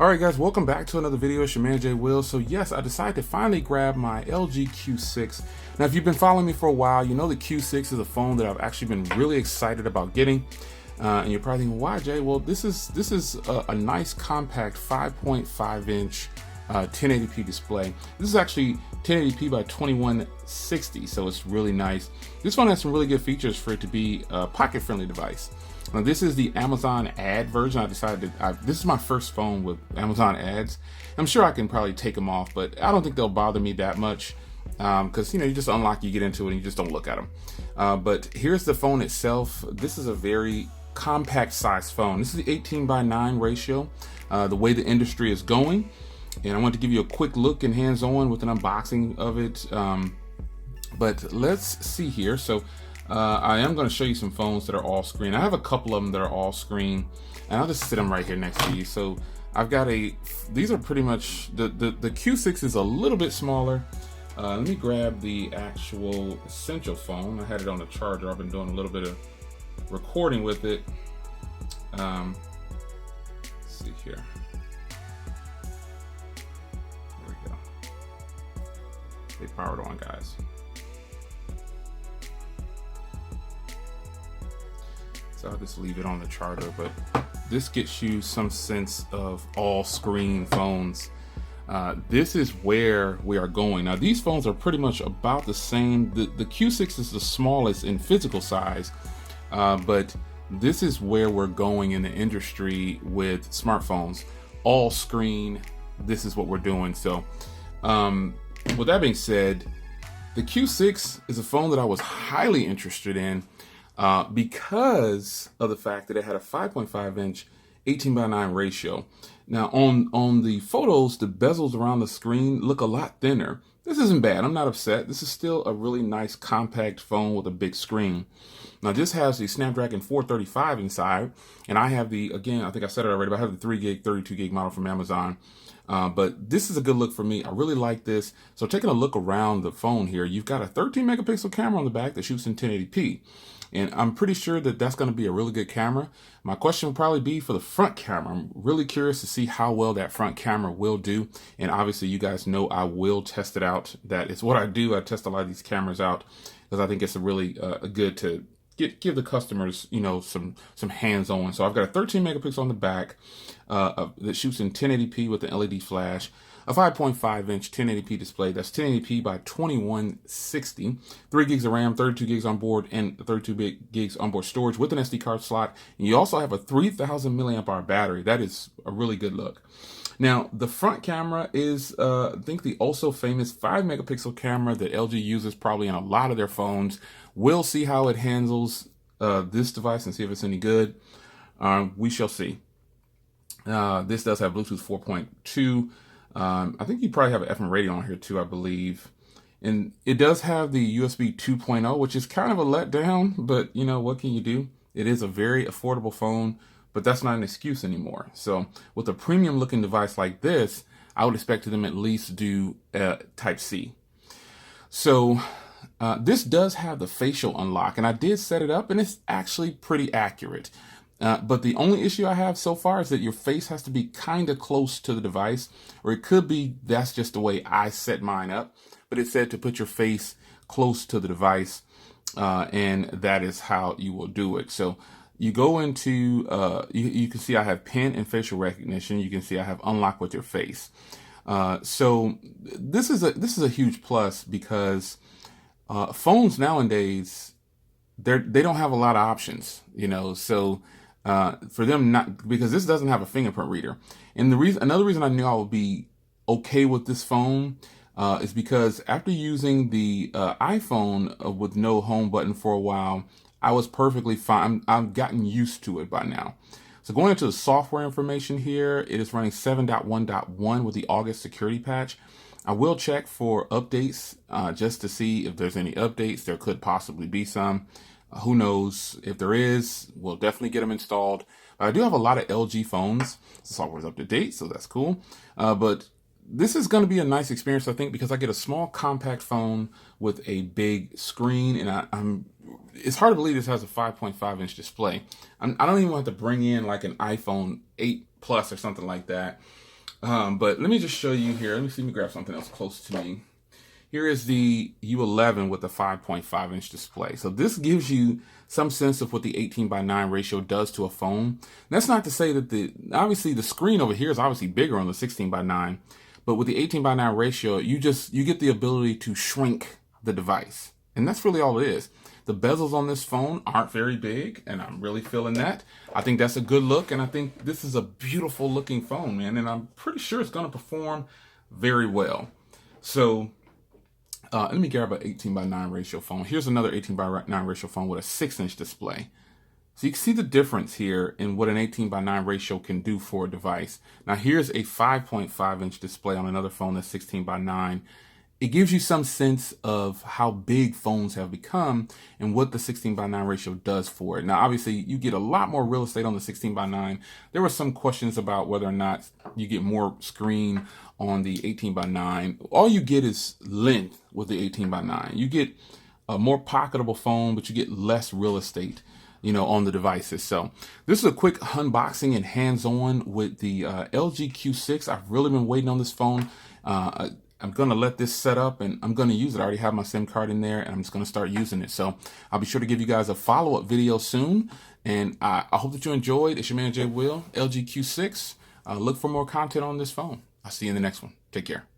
Alright guys, welcome back to another video. It's your man Jay Will. So yes, I decided to finally grab my LG Q6. Now if you've been following me for a while, you know the Q6 is a phone that I've actually been really excited about getting. And you're probably thinking, why Jay? Well, this is a nice compact 5.5 inch 1080p display. This is actually 1080p by 2160, so it's really nice. This phone has some really good features for it to be a pocket-friendly device. Now this is the Amazon ad version. I decided this is my first phone with Amazon ads. I'm sure I can probably take them off, but I don't think they'll bother me that much because you just unlock, you get into it, and you just don't look at them. But here's the phone itself. This is a very compact size phone. This is the 18:9 ratio, the way the industry is going. And I want to give you a quick look and hands-on with an unboxing of it. But let's see here. So I am going to show you some phones that are all screen. I have a couple of them that are all screen, and I'll just sit them right here next to you. So I've got these are pretty much, the Q6 is a little bit smaller. Let me grab the actual essential phone. I had it on the charger. I've been doing a little bit of recording with it. Let's see here. There we go. They powered on, guys. So I'll just leave it on the charger, but this gets you some sense of all screen phones. This is where we are going. Now these phones are pretty much about the same. The Q6 is the smallest in physical size, but this is where we're going in the industry with smartphones. All screen, this is what we're doing. So with that being said, the Q6 is a phone that I was highly interested in because of the fact that it had a 5.5 inch 18:9 ratio. Now on the photos, the bezels around the screen look a lot thinner. This isn't bad. I'm not upset. This is still a really nice compact phone with a big screen. Now this has the Snapdragon 435 inside, and I have again, I think I said it already, but I have the 3 gig, 32 gig model from Amazon. But this is a good look for me. I really like this. So taking a look around the phone here, you've got a 13 megapixel camera on the back that shoots in 1080p. And I'm pretty sure that that's going to be a really good camera. My question will probably be for the front camera. I'm really curious to see how well that front camera will do. And obviously you guys know I will test it out. That is what I do. I test a lot of these cameras out because I think it's a really good to give the customers, some hands-on. So I've got a 13 megapixel on the back that shoots in 1080p with an LED flash, a 5.5 inch 1080p display. That's 1080p by 2160, 3 gigs of RAM, 32 gigs on board, and 32 gigs onboard storage with an SD card slot. And you also have a 3000 milliamp hour battery. That is a really good look. Now, the front camera is, I think, the also famous 5 megapixel camera that LG uses probably in a lot of their phones. We'll see how it handles this device and see if it's any good. We shall see. This does have Bluetooth 4.2. I think you probably have an FM radio on here too, I believe. And it does have the USB 2.0, which is kind of a letdown, but what can you do? It is a very affordable phone, but that's not an excuse anymore. So with a premium looking device like this, I would expect them at least do Type-C. So this does have the facial unlock, and I did set it up, and it's actually pretty accurate. But the only issue I have so far is that your face has to be kind of close to the device, or it could be that's just the way I set mine up. But it said to put your face close to the device, and that is how you will do it. So you go into, you can see I have pen and facial recognition. You can see I have unlock with your face. So this is a huge plus because phones nowadays, they don't have a lot of options, so for them not, because this doesn't have a fingerprint reader. And another reason I knew I would be okay with this phone is because after using the iPhone with no home button for a while, I was perfectly fine. I've gotten used to it by now. So going into the software information here, it is running 7.1.1 with the August security patch. I will check for updates just to see if there's any updates. There could possibly be some. Who knows? If there is, we'll definitely get them installed. I do have a lot of LG phones. The software's up to date, so that's cool. But this is going to be a nice experience, I think, because I get a small compact phone with a big screen, and it's hard to believe this has a 5.5 inch display. I don't even have to bring in like an iPhone 8 Plus or something like that. But let me just show you here. Let me grab something else close to me. Here is the U11 with a 5.5 inch display. So this gives you some sense of what the 18:9 ratio does to a phone. That's not to say that obviously the screen over here is obviously bigger on the 16:9, but with the 18:9 ratio, you get the ability to shrink the device. And that's really all it is. The bezels on this phone aren't very big, and I'm really feeling that. I think that's a good look, and I think this is a beautiful looking phone, man, and I'm pretty sure it's going to perform very well. So let me grab an 18:9 ratio phone. Here's another 18:9 ratio phone with a 6-inch display. So you can see the difference here in what an 18:9 ratio can do for a device. Now here's a 5.5 inch display on another phone that's 16:9. It gives you some sense of how big phones have become and what the 16:9 ratio does for it. Now, obviously, you get a lot more real estate on the 16:9. There were some questions about whether or not you get more screen on the 18:9. All you get is length with the 18:9. You get a more pocketable phone, but you get less real estate, on the devices. So this is a quick unboxing and hands-on with the LG Q6. I've really been waiting on this phone. I'm going to let this set up and I'm going to use it. I already have my SIM card in there and I'm just going to start using it. So I'll be sure to give you guys a follow-up video soon. And I hope that you enjoyed. It's your man, Jay Will, LG Q6. Look for more content on this phone. I'll see you in the next one. Take care.